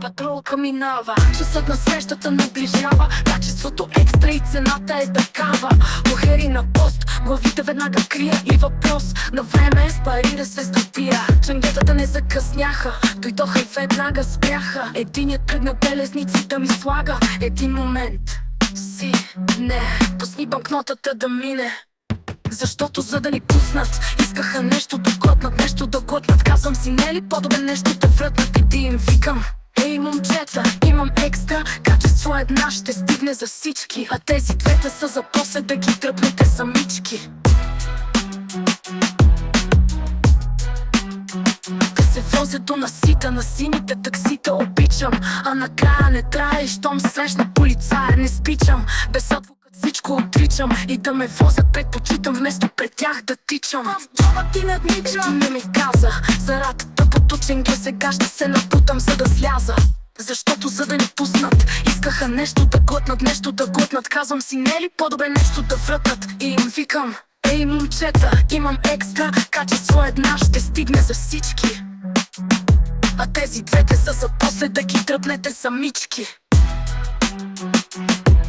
Патрулка минава, часът на срещата наближава. Качеството екстра и цената е такава. Мухери на пост, главите веднага крия и въпрос на време с пари да се здобия. Чангетата не закъсняха, дойдоха и веднага спряха. Единият тръгна белезници да ми слага. Един момент си, не, пусни банкнотата да мине. Защото за да ни пуснат, искаха нещо да глътнат, нещо да глътнат. Казвам си, не е ли по-добре нещо да врътнат? И ти им викам: ей, момчета, имам екстра, качество една ще стигне за всички. А тези двете са за после да ги дръпнете самички. Да се возят до насита на сините таксита обичам. А накрая не трае, щом срещна полицая не спичам. Без адвокат всичко отричам и да ме возят предпочитам вместо пред тях да тичам. В джоба ти надничам. Ти не ми каза за ратата по тученге, сега ще се напутам за да сляза. Защото за да ни пуснат, искаха нещо да глътнат, нещо да глътнат. Казвам си, не е ли по-добре нещо да врътнат? И им викам: ей, момчета, имам екстра, качество една ще стигне за всички. А тези двете са за после да ги дръпнете самички.